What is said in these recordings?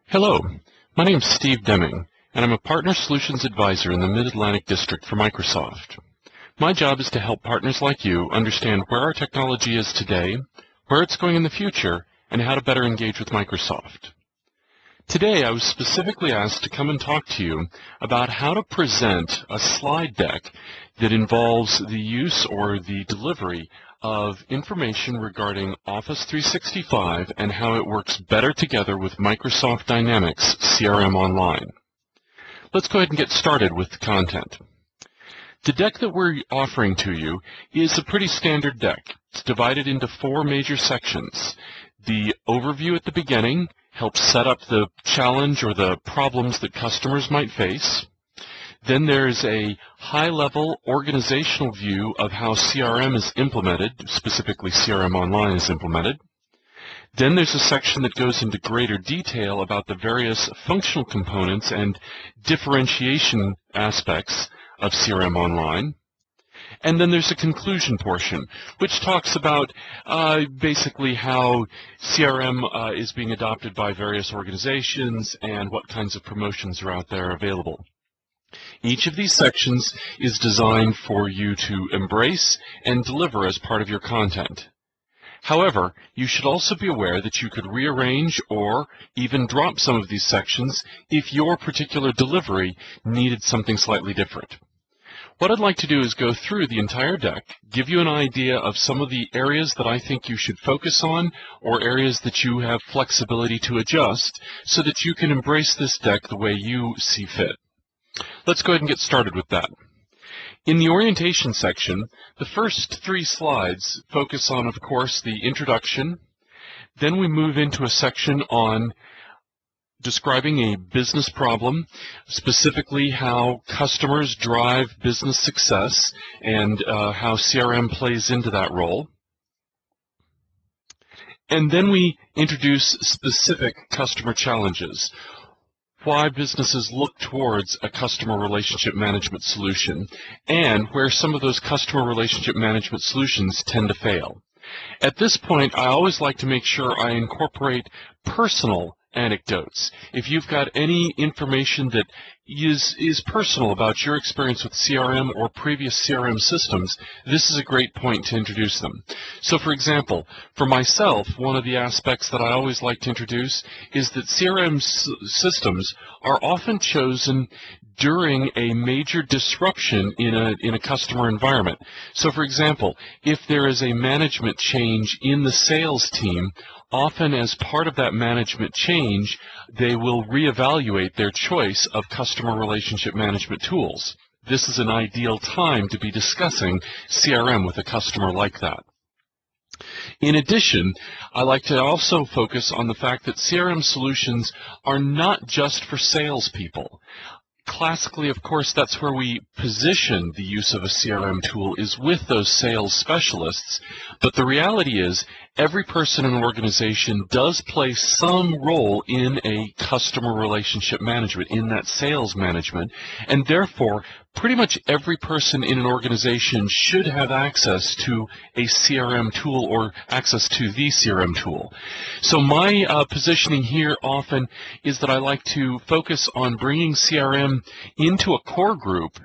Hello, my name is Steve Deming, and I'm a Partner Solutions Advisor in the Mid-Atlantic District for Microsoft. My job is to help partners like you understand where our technology is today, where it's going in the future, and how to better engage with Microsoft. Today, I was specifically asked to come and talk to you about how to present a slide deck that involves the use or the delivery of information regarding Office 365 and how it works better together with Microsoft Dynamics CRM Online. Let's go ahead and get started with the content. The deck that we're offering to you is a pretty standard deck. It's divided into four major sections. The overview at the beginning helps set up the challenge or the problems that customers might face. Then there's a high-level organizational view of how CRM is implemented, specifically CRM Online is implemented. Then there's a section that goes into greater detail about the various functional components and differentiation aspects of CRM Online. And then there's a conclusion portion, which talks about basically how CRM is being adopted by various organizations and what kinds of promotions are out there available. Each of these sections is designed for you to embrace and deliver as part of your content. However, you should also be aware that you could rearrange or even drop some of these sections if your particular delivery needed something slightly different. What I'd like to do is go through the entire deck, give you an idea of some of the areas that I think you should focus on or areas that you have flexibility to adjust so that you can embrace this deck the way you see fit. Let's go ahead and get started with that. In the orientation section, the first three slides focus on, of course, the introduction. Then we move into a section on describing a business problem, specifically how customers drive business success and how CRM plays into that role. And then we introduce specific customer challenges, why businesses look towards a customer relationship management solution, and where some of those customer relationship management solutions tend to fail. At this point, I always like to make sure I incorporate personal anecdotes. If you've got any information that is personal about your experience with CRM or previous CRM systems, this is a great point to introduce them. So for example, for myself, one of the aspects that I always like to introduce is that CRM systems are often chosen during a major disruption in a customer environment. So for example, if there is a management change in the sales team, often as part of that management change, they will reevaluate their choice of customer relationship management tools. This is an ideal time to be discussing CRM with a customer like that. In addition, I like to also focus on the fact that CRM solutions are not just for salespeople. Classically, of course, that's where we position the use of a CRM tool is with those sales specialists, but the reality is every person in an organization does play some role in a customer relationship management, in that sales management, and therefore pretty much every person in an organization should have access to a CRM tool or access to the CRM tool. So my positioning here often is that I like to focus on bringing CRM into a core group,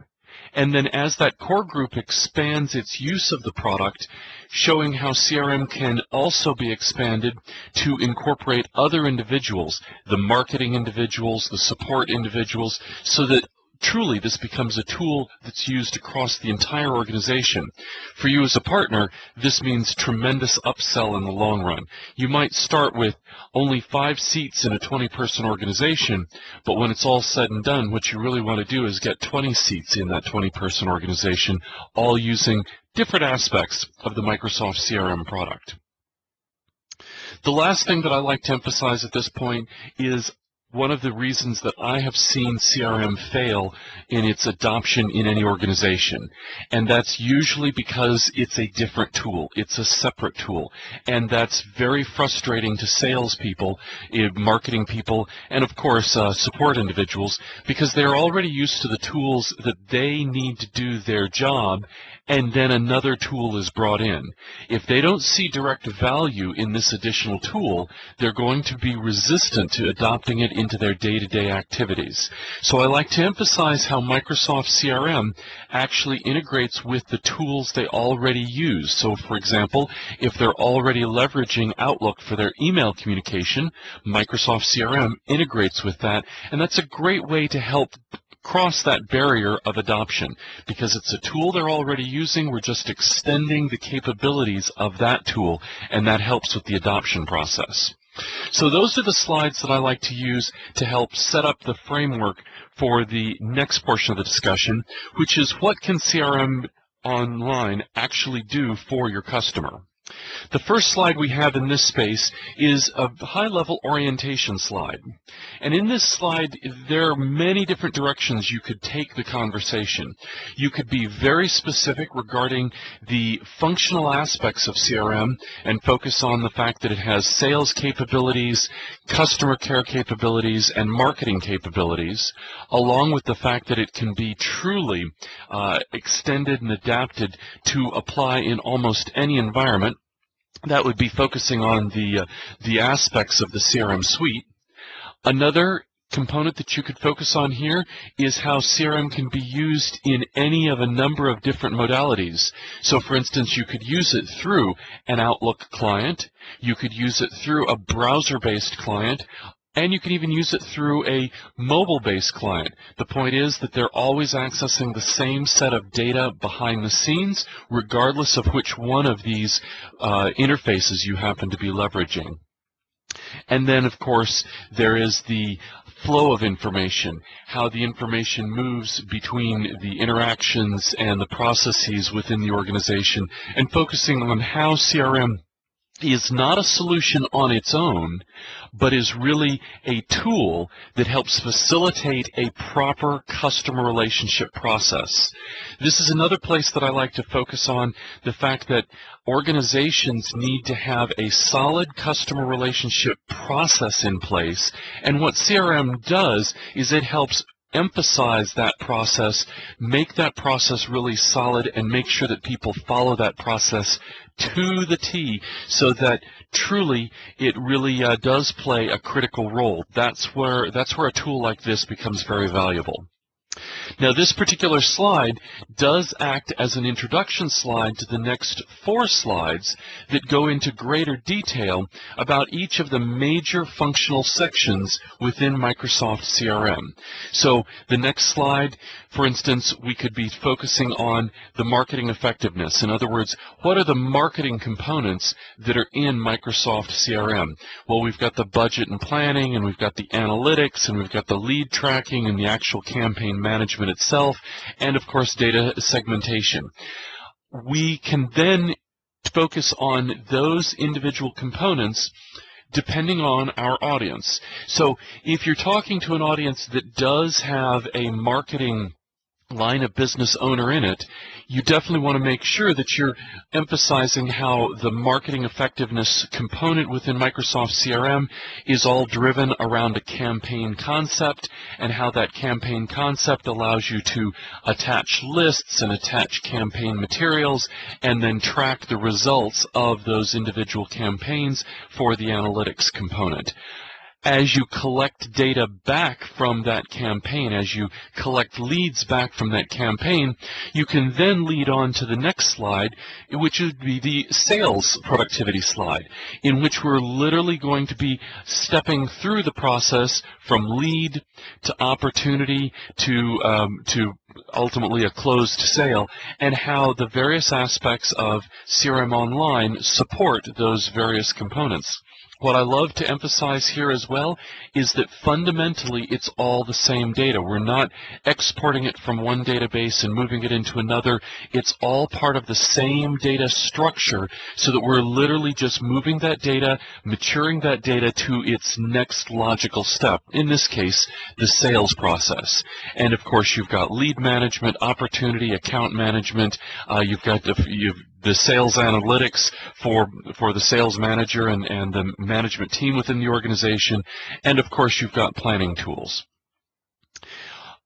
and then as that core group expands its use of the product, showing how CRM can also be expanded to incorporate other individuals, the marketing individuals, the support individuals, so that truly this becomes a tool that's used across the entire organization. For you as a partner, this means tremendous upsell in the long run. You might start with only 5 seats in a 20-person organization, but when it's all said and done, what you really want to do is get 20 seats in that 20-person organization, all using different aspects of the Microsoft CRM product. The last thing that I like to emphasize at this point is one of the reasons that I have seen CRM fail in its adoption in any organization, and that's usually because it's a different tool. It's a separate tool, and that's very frustrating to salespeople, marketing people, and of course support individuals, because they're already used to the tools that they need to do their job, and then another tool is brought in. If they don't see direct value in this additional tool, they're going to be resistant to adopting it into their day-to-day activities. So I like to emphasize how Microsoft CRM actually integrates with the tools they already use. So for example, if they're already leveraging Outlook for their email communication, Microsoft CRM integrates with that, and that's a great way to help cross that barrier of adoption. Because it's a tool they're already using, we're just extending the capabilities of that tool, and that helps with the adoption process. So those are the slides that I like to use to help set up the framework for the next portion of the discussion, which is what can CRM Online actually do for your customer. The first slide we have in this space is a high-level orientation slide. And in this slide, there are many different directions you could take the conversation. You could be very specific regarding the functional aspects of CRM and focus on the fact that it has sales capabilities, customer care capabilities, and marketing capabilities, along with the fact that it can be truly extended and adapted to apply in almost any environment. That would be focusing on the aspects of the CRM suite. Another component that you could focus on here is how CRM can be used in any of a number of different modalities. So for instance, you could use it through an Outlook client, you could use it through a browser-based client, and you can even use it through a mobile-based client. The point is that they're always accessing the same set of data behind the scenes, regardless of which one of these interfaces you happen to be leveraging. And then, of course, there is the flow of information, how the information moves between the interactions and the processes within the organization, and focusing on how CRM is not a solution on its own, but is really a tool that helps facilitate a proper customer relationship process. This is another place that I like to focus on, the fact that organizations need to have a solid customer relationship process in place, and what CRM does is it helps emphasize that process, make that process really solid, and make sure that people follow that process to the T, so that truly it really does play a critical role. That's where a tool like this becomes very valuable. Now, this particular slide does act as an introduction slide to the next 4 slides that go into greater detail about each of the major functional sections within Microsoft CRM. So the next slide, for instance, we could be focusing on the marketing effectiveness. In other words, what are the marketing components that are in Microsoft CRM? Well, we've got the budget and planning, and we've got the analytics, and we've got the lead tracking and the actual campaign management itself, and of course data segmentation. We can then focus on those individual components depending on our audience. So if you're talking to an audience that does have a marketing line of business owner in it, you definitely want to make sure that you're emphasizing how the marketing effectiveness component within Microsoft CRM is all driven around a campaign concept, and how that campaign concept allows you to attach lists and attach campaign materials and then track the results of those individual campaigns for the analytics component. As you collect data back from that campaign, as you collect leads back from that campaign, you can then lead on to the next slide, which would be the sales productivity slide, in which we're literally going to be stepping through the process from lead to opportunity to ultimately a closed sale, and how the various aspects of CRM Online support those various components. What I love to emphasize here as well is that fundamentally it's all the same data. We're not exporting it from one database and moving it into another. It's all part of the same data structure, so that we're literally just moving that data, maturing that data to its next logical step, in this case, the sales process. And of course, you've got lead management, opportunity, account management, you've got the sales analytics for the sales manager and the management team within the organization, and of course you've got planning tools.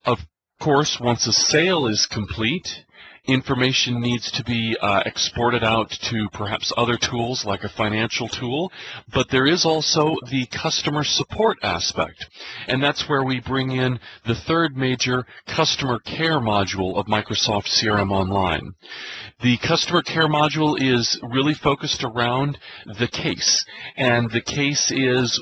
Of course, once a sale is complete, Information needs to be exported out to perhaps other tools like a financial tool, but there is also the customer support aspect, and that's where we bring in the third major customer care module of Microsoft CRM Online. The customer care module is really focused around the case, and the case is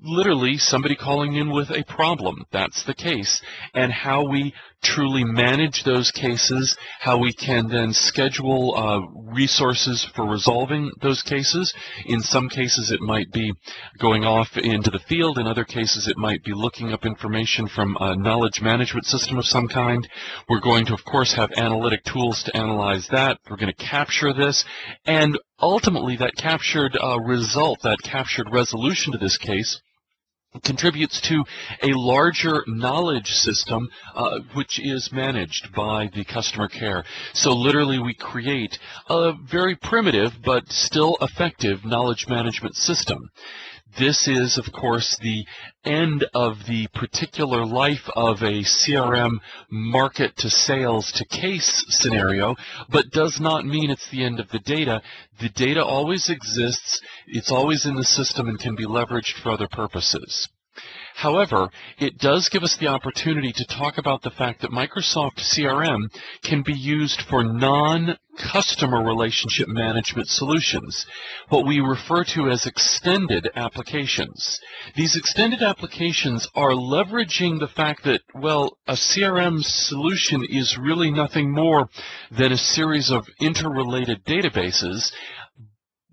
literally somebody calling in with a problem. That's the case, and how we truly manage those cases, how we can then schedule resources for resolving those cases. In some cases it might be going off into the field, in other cases it might be looking up information from a knowledge management system of some kind. We're going to, of course, have analytic tools to analyze that. We're going to capture this, and ultimately that captured result, that captured resolution to this case contributes to a larger knowledge system which is managed by the customer care. So literally we create a very primitive but still effective knowledge management system. This is, of course, the end of the particular life of a CRM market to sales to case scenario, but does not mean it's the end of the data. The data always exists, it's always in the system and can be leveraged for other purposes. However, it does give us the opportunity to talk about the fact that Microsoft CRM can be used for non-customer relationship management solutions, what we refer to as extended applications. These extended applications are leveraging the fact that, well, a CRM solution is really nothing more than a series of interrelated databases.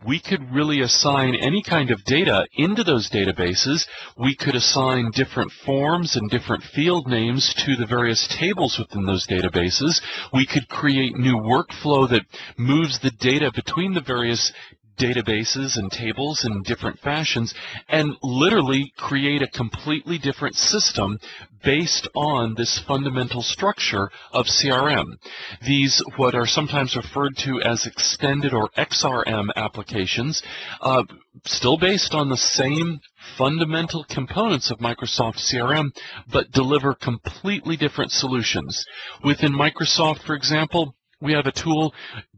We could really assign any kind of data into those databases. We could assign different forms and different field names to the various tables within those databases. We could create new workflow that moves the data between the various databases and tables in different fashions, and literally create a completely different system based on this fundamental structure of CRM. These, what are sometimes referred to as extended or XRM applications, still based on the same fundamental components of Microsoft CRM, but deliver completely different solutions. Within Microsoft, for example, we have a tool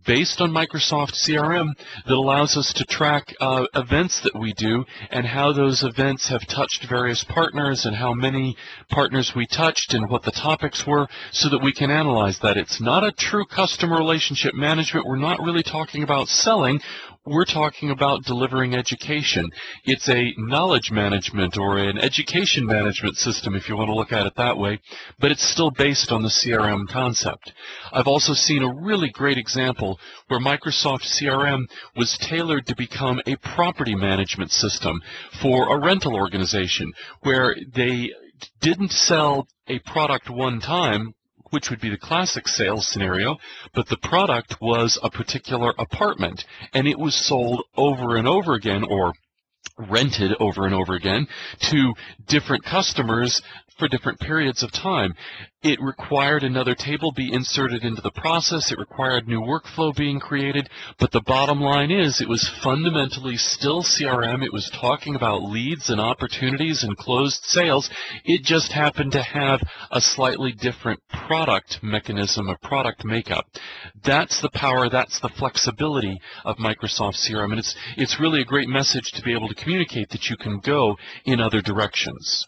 based on Microsoft CRM that allows us to track events that we do and how those events have touched various partners and how many partners we touched and what the topics were, so that we can analyze that. It's not a true customer relationship management. We're not really talking about selling. We're talking about delivering education. It's a knowledge management or an education management system, if you want to look at it that way, but it's still based on the CRM concept. I've also seen a really great example where Microsoft CRM was tailored to become a property management system for a rental organization, where they didn't sell a product one time, which would be the classic sales scenario, but the product was a particular apartment, and it was sold over and over again, or rented over and over again, to different customers for different periods of time. It required another table be inserted into the process. It required new workflow being created. But the bottom line is, it was fundamentally still CRM. It was talking about leads and opportunities and closed sales. It just happened to have a slightly different product mechanism, a product makeup. That's the power, that's the flexibility of Microsoft CRM. And it's really a great message to be able to communicate that you can go in other directions.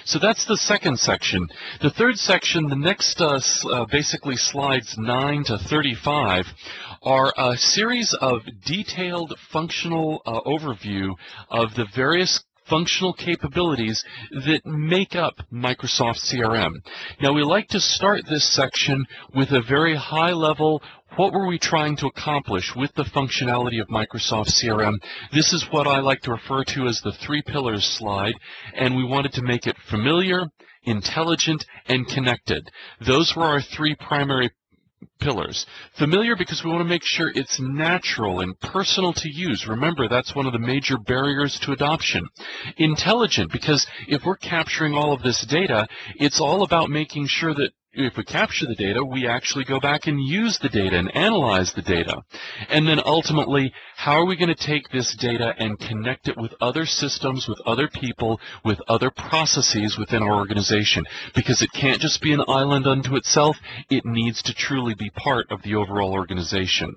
So that's the second section. The third section, the next basically slides 9 to 35, are a series of detailed functional overview of the various functional capabilities that make up Microsoft CRM. Now, we like to start this section with a very high level, what were we trying to accomplish with the functionality of Microsoft CRM? This is what I like to refer to as the 3 pillars slide, and we wanted to make it familiar, intelligent, and connected. Those were our 3 primary pillars. Familiar, because we want to make sure it's natural and personal to use. Remember, that's one of the major barriers to adoption. Intelligent, because if we're capturing all of this data, it's all about making sure that capture the data, we actually go back and use the data and analyze the data. And then ultimately, how are we going to take this data and connect it with other systems, with other people, with other processes within our organization? Because it can't just be an island unto itself, it needs to truly be part of the overall organization.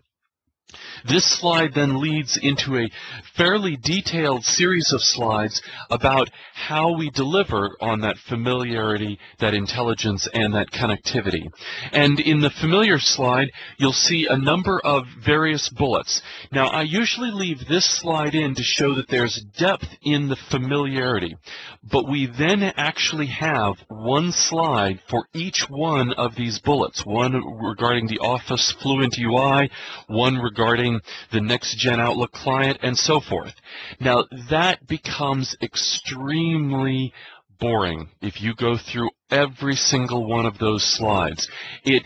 This slide then leads into a fairly detailed series of slides about how we deliver on that familiarity, that intelligence, and that connectivity. And in the familiar slide, you'll see a number of various bullets. Now, I usually leave this slide in to show that there's depth in the familiarity, but we then actually have one slide for each one of these bullets, one regarding the Office Fluent UI, one regarding the next-gen Outlook client, and so forth. Now, that becomes extremely boring if you go through every single one of those slides. It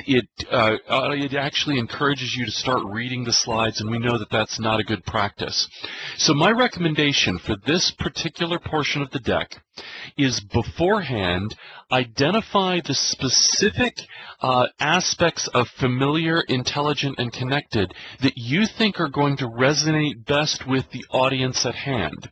actually encourages you to start reading the slides, and we know that that's not a good practice. So my recommendation for this particular portion of the deck is beforehand identify the specific aspects of familiar, intelligent, and connected that you think are going to resonate best with the audience at hand.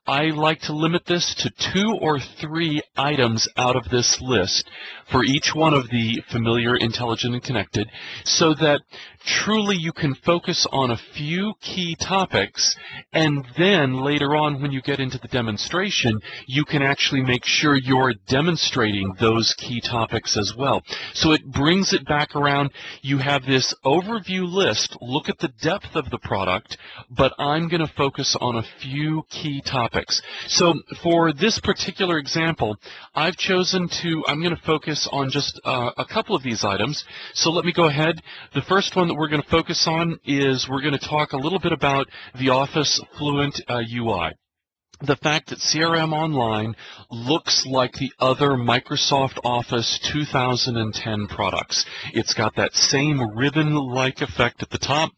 I like to limit this to 2 or 3 items out of this list for each one of the familiar, intelligent, and connected, so that truly you can focus on a few key topics, and then later on when you get into the demonstration, you can actually make sure you're demonstrating those key topics as well. So it brings it back around. You have this overview list, look at the depth of the product, but I'm going to focus on a few key topics. So for this particular example, I'm going to focus on just a couple of these items. So let me go ahead. The first one that we're going to focus on is we're going to talk a little bit about the Office Fluent UI. The fact that CRM Online looks like the other Microsoft Office 2010 products. It's got that same ribbon-like effect at the top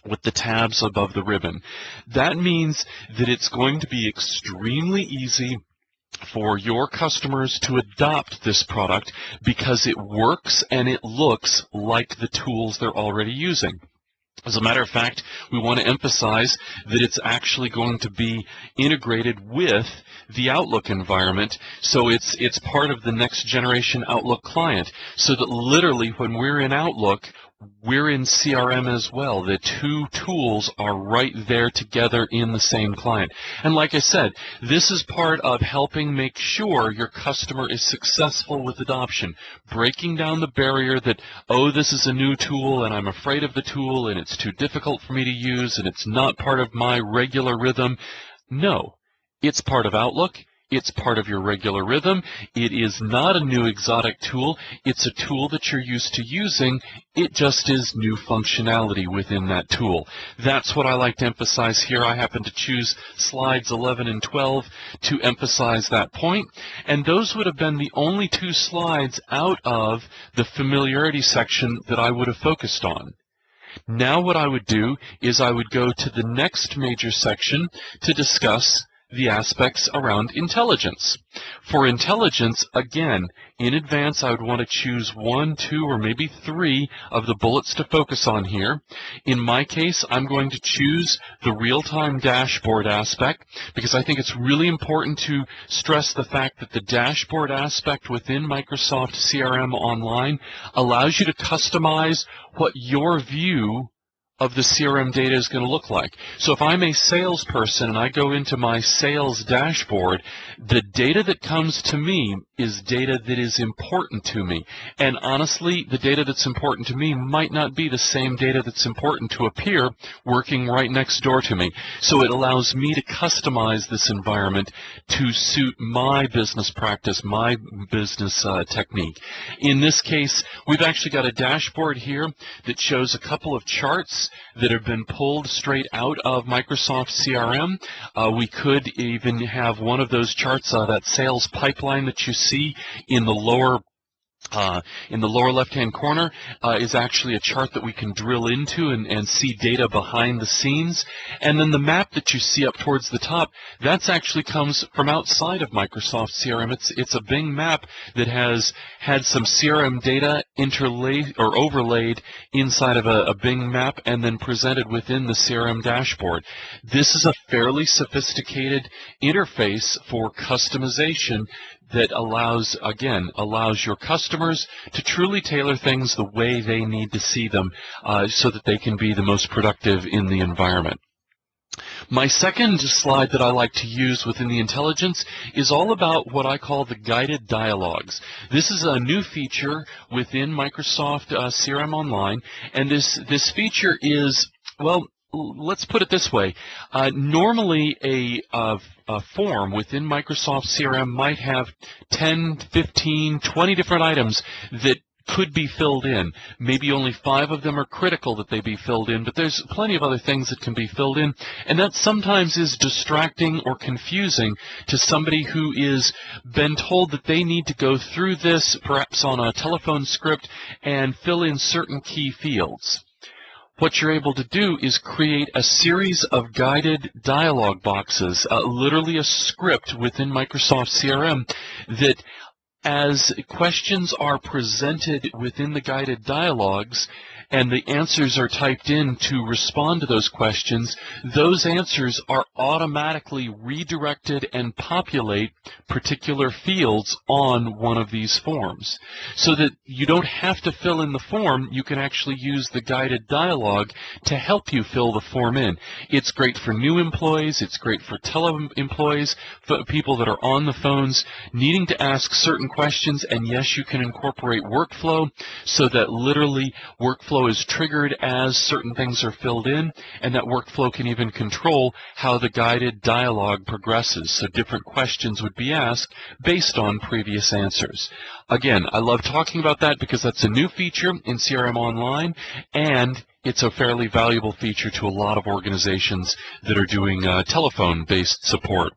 with the tabs above the ribbon. That means that it's going to be extremely easy for your customers to adopt this product because it works and it looks like the tools they're already using. As a matter of fact, we want to emphasize that it's actually going to be integrated with the Outlook environment, so it's part of the next generation Outlook client, so that literally when we're in Outlook, we're in CRM as well. The two tools are right there together in the same client. And like I said, this is part of helping make sure your customer is successful with adoption, breaking down the barrier that, oh, this is a new tool and I'm afraid of the tool and it's too difficult for me to use and it's not part of my regular rhythm. No, it's part of Outlook. It's part of your regular rhythm. It is not a new exotic tool. It's a tool that you're used to using. It just is new functionality within that tool. That's what I like to emphasize here. I happen to choose slides 11 and 12 to emphasize that point. And those would have been the only 2 slides out of the familiarity section that I would have focused on. Now what I would do is I would go to the next major section to discuss the aspects around intelligence. For intelligence, again, in advance I would want to choose 1, 2, or maybe 3 of the bullets to focus on here. In my case, I'm going to choose the real-time dashboard aspect because I think it's really important to stress the fact that the dashboard aspect within Microsoft CRM Online allows you to customize what your view of the CRM data is going to look like. So if I'm a salesperson and I go into my sales dashboard, the data that comes to me is data that is important to me. And honestly, the data that's important to me might not be the same data that's important to a peer working right next door to me. So it allows me to customize this environment to suit my business practice, my business technique. In this case, we've actually got a dashboard here that shows a couple of charts that have been pulled straight out of Microsoft CRM. We could even have one of those charts, that sales pipeline that you see in the lower In the lower left-hand corner is actually a chart that we can drill into and see data behind the scenes. And then the map that you see up towards the top, that's actually comes from outside of Microsoft CRM. It's a Bing map that has had some CRM data interlaid or overlaid inside of a Bing map and then presented within the CRM dashboard. This is a fairly sophisticated interface for customization that allows your customers to truly tailor things the way they need to see them so that they can be the most productive in the environment. My second slide that I like to use within the intelligence is all about what I call the guided dialogues. This is a new feature within Microsoft CRM Online, and this feature is, well, let's put it this way. Normally a form within Microsoft CRM might have 10, 15, 20 different items that could be filled in. Maybe only 5 of them are critical that they be filled in, but there's plenty of other things that can be filled in, and that sometimes is distracting or confusing to somebody who is been told that they need to go through this, perhaps on a telephone script, and fill in certain key fields. What you're able to do is create a series of guided dialog boxes, literally a script within Microsoft CRM that, as questions are presented within the guided dialogues and the answers are typed in to respond to those questions, those answers are automatically redirected and populate particular fields on one of these forms. So that you don't have to fill in the form, you can actually use the guided dialogue to help you fill the form in. It's great for new employees, it's great for tele-employees, for people that are on the phones needing to ask certain questions, and yes, you can incorporate workflow so that literally workflow is triggered as certain things are filled in, and that workflow can even control how the guided dialogue progresses. So different questions would be asked based on previous answers. Again, I love talking about that because that's a new feature in CRM Online, and it's a fairly valuable feature to a lot of organizations that are doing telephone-based support.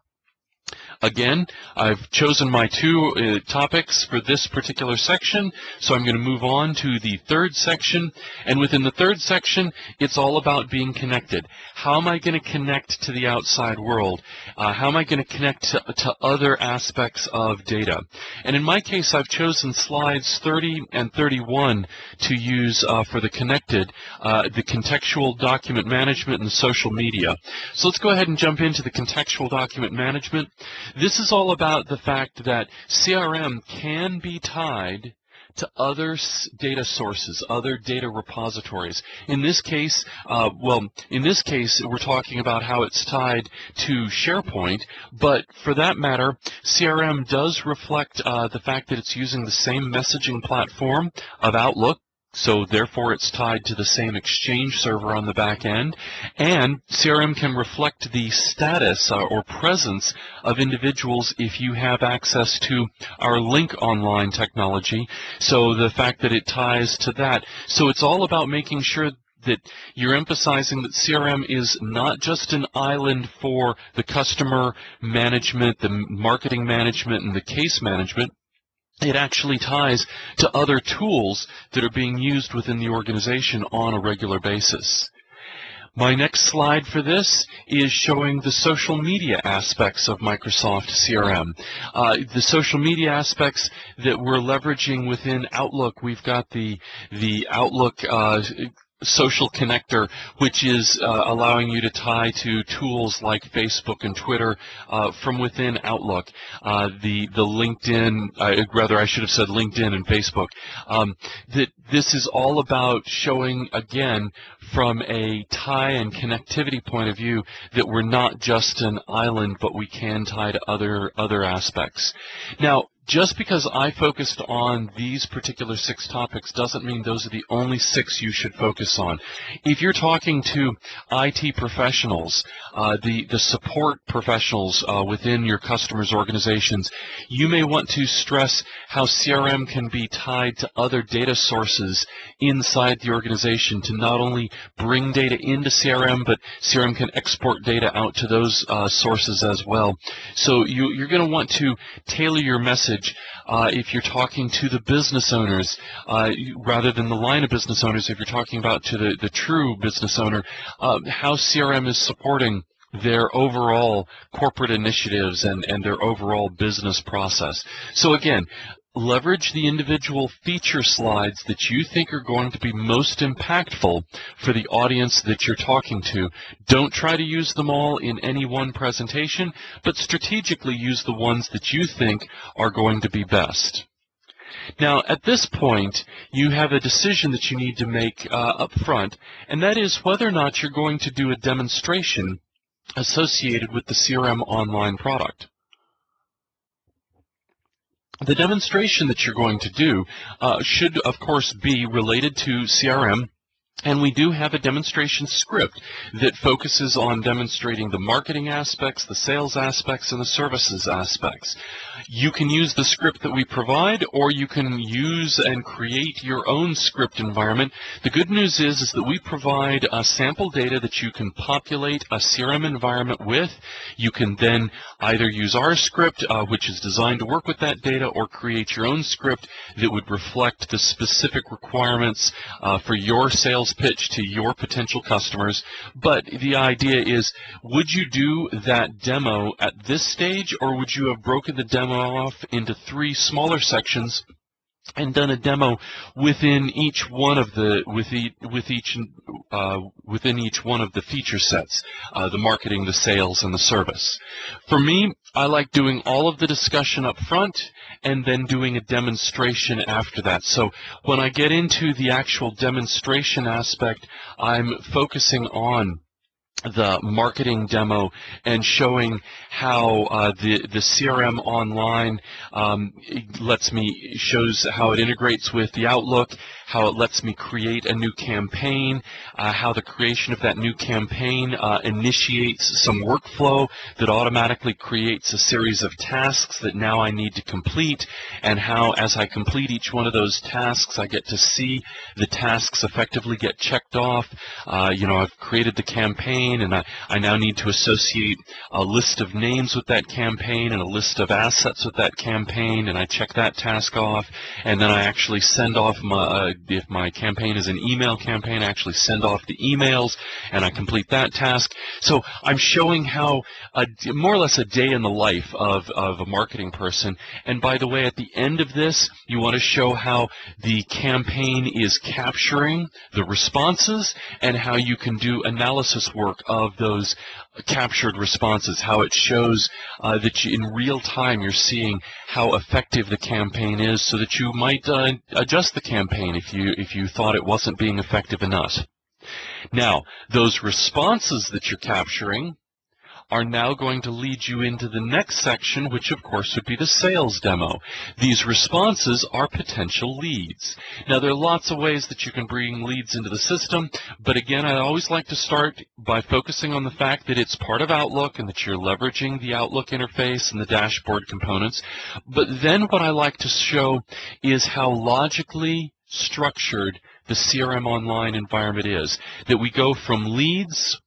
Again, I've chosen my 2 topics for this particular section, so I'm going to move on to the third section. And within the third section, it's all about being connected. How am I going to connect to the outside world? How am I going to connect to other aspects of data? And in my case, I've chosen slides 30 and 31 to use for the connected, the contextual document management and the social media. So let's go ahead and jump into the contextual document management. This is all about the fact that CRM can be tied to other data sources, other data repositories. In this case, we're talking about how it's tied to SharePoint, but for that matter, CRM does reflect the fact that it's using the same messaging platform of Outlook. So therefore it's tied to the same Exchange server on the back end, and CRM can reflect the status or presence of individuals if you have access to our Link Online technology, so the fact that it ties to that. So it's all about making sure that you're emphasizing that CRM is not just an island for the customer management, the marketing management, and the case management. It actually ties to other tools that are being used within the organization on a regular basis. My next slide for this is showing the social media aspects of Microsoft CRM. The social media aspects that we're leveraging within Outlook, we've got the Outlook social connector, which is allowing you to tie to tools like Facebook and Twitter from within Outlook. The LinkedIn, rather I should have said LinkedIn and Facebook. That this is all about showing, again, from a tie and connectivity point of view, that we're not just an island, but we can tie to other aspects. Now, just because I focused on these particular 6 topics doesn't mean those are the only 6 you should focus on. If you're talking to IT professionals, the support professionals within your customers' organizations, you may want to stress how CRM can be tied to other data sources inside the organization to not only bring data into CRM, but CRM can export data out to those sources as well. So you're going to want to tailor your message message if you're talking to the business owners rather than the line of business owners, if you're talking about to the true business owner, how CRM is supporting their overall corporate initiatives and their overall business process. So again, leverage the individual feature slides that you think are going to be most impactful for the audience that you're talking to. Don't try to use them all in any one presentation, but strategically use the ones that you think are going to be best. Now, at this point, you have a decision that you need to make up front, and that is whether or not you're going to do a demonstration associated with the CRM Online product. The demonstration that you're going to do should, of course, be related to CRM. And we do have a demonstration script that focuses on demonstrating the marketing aspects, the sales aspects, and the services aspects. You can use the script that we provide, or you can use and create your own script environment. The good news is that we provide sample data that you can populate a CRM environment with. You can then either use our script, which is designed to work with that data, or create your own script that would reflect the specific requirements for your sales pitch to your potential customers. But the idea is, would you do that demo at this stage, or would you have broken the demo off into 3 smaller sections and done a demo within each one of the within each one of the feature sets, the marketing, the sales, and the service? For me, I like doing all of the discussion up front and then doing a demonstration after that. So when I get into the actual demonstration aspect, I'm focusing on the marketing demo and showing how the CRM Online shows how it integrates with the Outlook, how it lets me create a new campaign, how the creation of that new campaign initiates some workflow that automatically creates a series of tasks that now I need to complete, and how as I complete each one of those tasks, I get to see the tasks effectively get checked off. I've created the campaign, and I now need to associate a list of names with that campaign and a list of assets with that campaign, and I check that task off, and then I actually send off if my campaign is an email campaign, I actually send off the emails, and I complete that task. So I'm showing how more or less a day in the life of a marketing person. And by the way, at the end of this, you want to show how the campaign is capturing the responses and how you can do analysis work of those captured responses, how it shows that in real time you're seeing how effective the campaign is, so that you might adjust the campaign if you thought it wasn't being effective enough. Now, those responses that you're capturing are now going to lead you into the next section, which of course would be the sales demo. These responses are potential leads. Now, there are lots of ways that you can bring leads into the system, but again, I always like to start by focusing on the fact that it's part of Outlook and that you're leveraging the Outlook interface and the dashboard components. But then what I like to show is how logically structured the CRM Online environment is, that we go from leads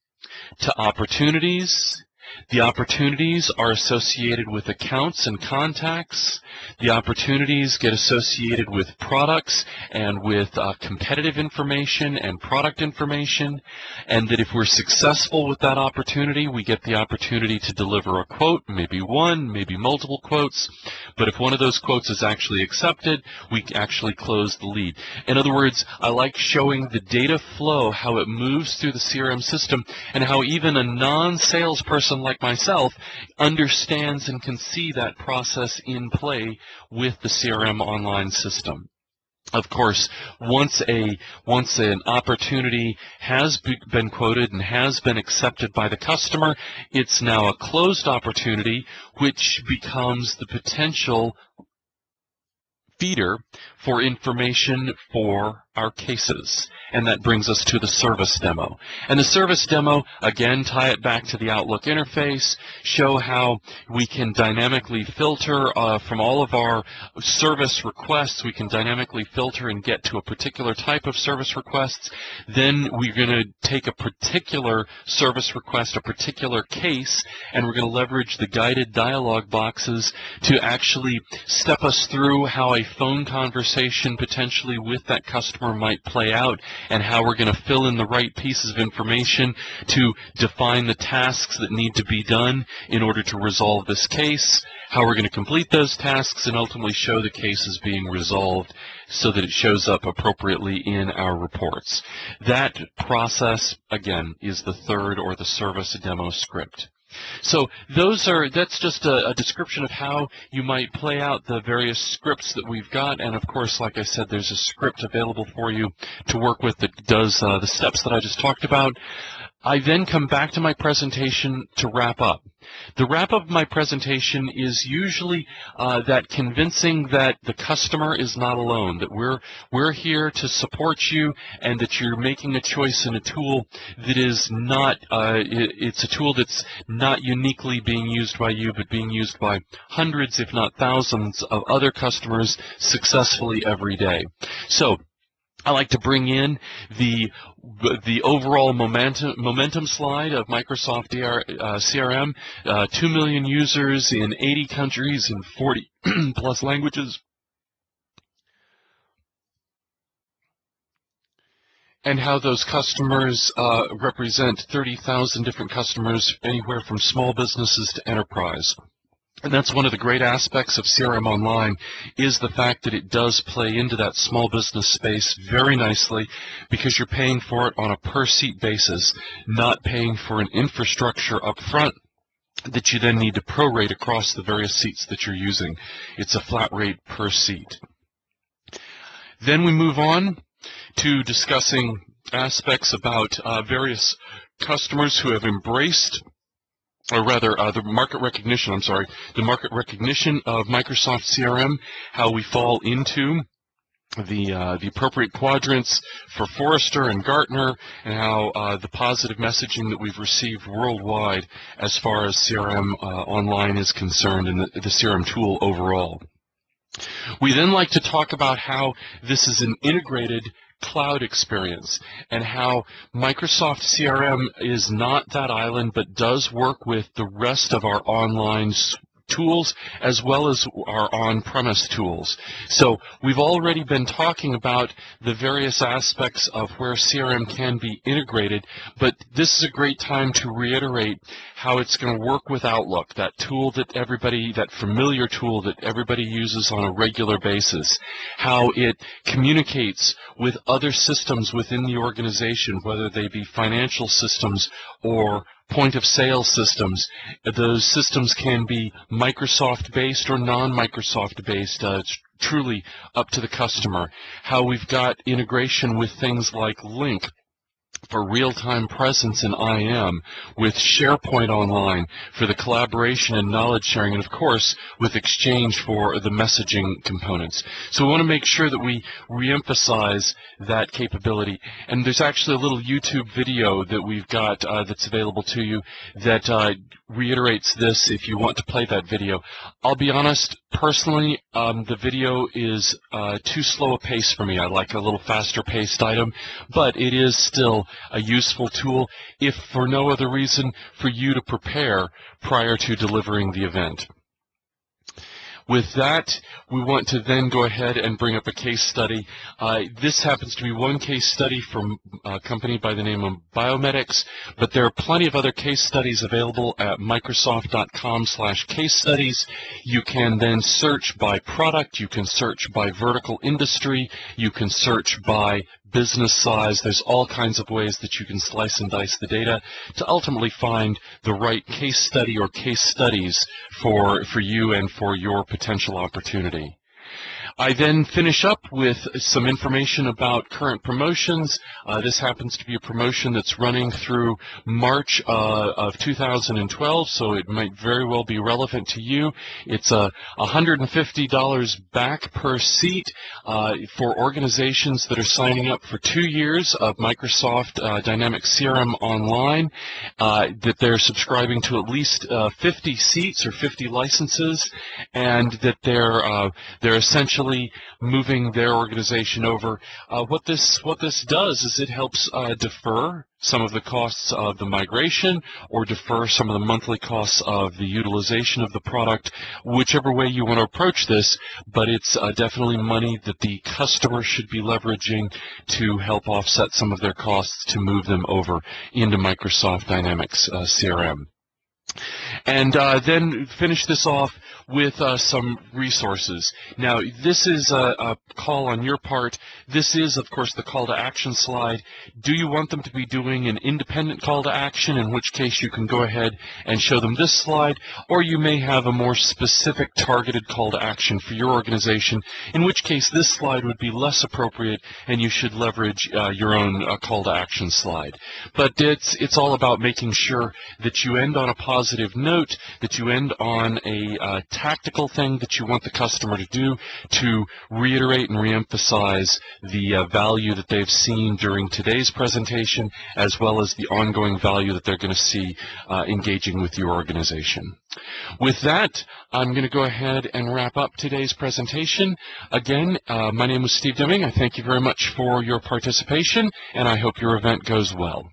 to opportunities. The opportunities are associated with accounts and contacts. The opportunities get associated with products and with competitive information and product information. And that if we're successful with that opportunity, we get the opportunity to deliver a quote, maybe one, maybe multiple quotes. But if one of those quotes is actually accepted, we actually close the lead. In other words, I like showing the data flow, how it moves through the CRM system, and how even a non-salesperson like myself understands and can see that process in play with the CRM Online system. Of course, once an opportunity has been quoted and has been accepted by the customer, it's now a closed opportunity, which becomes the potential feeder for information for our cases. And that brings us to the service demo. And the service demo, again, tie it back to the Outlook interface, show how we can dynamically filter from all of our service requests. We can dynamically filter and get to a particular type of service requests. Then we're going to take a particular service request, a particular case, and we're going to leverage the guided dialog boxes to actually step us through how a phone conversation potentially with that customer might play out, and how we're going to fill in the right pieces of information to define the tasks that need to be done in order to resolve this case, how we're going to complete those tasks, and ultimately show the case as being resolved so that it shows up appropriately in our reports. That process, again, is the third, or the service demo script. So that's just a description of how you might play out the various scripts that we've got. And of course, like I said, there's a script available for you to work with that does the steps that I just talked about. I then come back to my presentation to wrap up. The wrap-up of my presentation is usually that convincing that the customer is not alone, that we're here to support you, and that you're making a choice in a tool that is not, it's a tool that's not uniquely being used by you, but being used by hundreds, if not thousands, of other customers successfully every day. So I like to bring in the overall momentum slide of Microsoft CRM, 2 million users in 80 countries in 40 plus languages, and how those customers represent 30,000 different customers, anywhere from small businesses to enterprise. And that's one of the great aspects of CRM Online, is the fact that it does play into that small business space very nicely, because you're paying for it on a per-seat basis, not paying for an infrastructure up front that you then need to prorate across the various seats that you're using. It's a flat rate per seat. Then we move on to discussing aspects about various customers who have embraced, or rather, the market recognition of Microsoft CRM, how we fall into the appropriate quadrants for Forrester and Gartner, and how the positive messaging that we've received worldwide as far as CRM Online is concerned, and the CRM tool overall. We then like to talk about how this is an integrated cloud experience, and how Microsoft CRM is not that island, but does work with the rest of our online tools as well as our on-premise tools. So we've already been talking about the various aspects of where CRM can be integrated, but this is a great time to reiterate how it's going to work with Outlook, that tool that that familiar tool that everybody uses on a regular basis, how it communicates with other systems within the organization, whether they be financial systems or point-of-sale systems. Those systems can be Microsoft-based or non-Microsoft-based. It's truly up to the customer. How we've got integration with things like Link for real-time presence in IM, with SharePoint Online for the collaboration and knowledge sharing, and of course with Exchange for the messaging components. So we want to make sure that we reemphasize that capability. And there's actually a little YouTube video that we've got that's available to you that reiterates this if you want to play that video. I'll be honest, personally, the video is too slow a pace for me. I like a little faster paced item, but it is still a useful tool, if for no other reason, for you to prepare prior to delivering the event. With that, we want to then go ahead and bring up a case study. This happens to be one case study from a company by the name of Biomedics, but there are plenty of other case studies available at Microsoft.com/case studies. You can then search by product, you can search by vertical industry, you can search by business size. There's all kinds of ways that you can slice and dice the data to ultimately find the right case study or case studies for you and for your potential opportunity. I then finish up with some information about current promotions. This happens to be a promotion that's running through March of 2012, so it might very well be relevant to you. It's $150 back per seat for organizations that are signing up for 2 years of Microsoft Dynamics CRM Online, that they're subscribing to at least 50 seats or 50 licenses, and that they're essentially moving their organization over. What this does is it helps defer some of the costs of the migration, or defer some of the monthly costs of the utilization of the product, whichever way you want to approach this, but it's definitely money that the customer should be leveraging to help offset some of their costs to move them over into Microsoft Dynamics CRM. And then finish this off with some resources. Now, this is a call on your part. This is, of course, the call to action slide. Do you want them to be doing an independent call to action, in which case you can go ahead and show them this slide, or you may have a more specific targeted call to action for your organization, in which case this slide would be less appropriate and you should leverage your own call to action slide. But it's all about making sure that you end on a positive note, that you end on a tactical thing that you want the customer to do to reiterate and reemphasize the value that they've seen during today's presentation, as well as the ongoing value that they're going to see engaging with your organization. With that, I'm going to go ahead and wrap up today's presentation. Again, my name is Steve Deming. I thank you very much for your participation, and I hope your event goes well.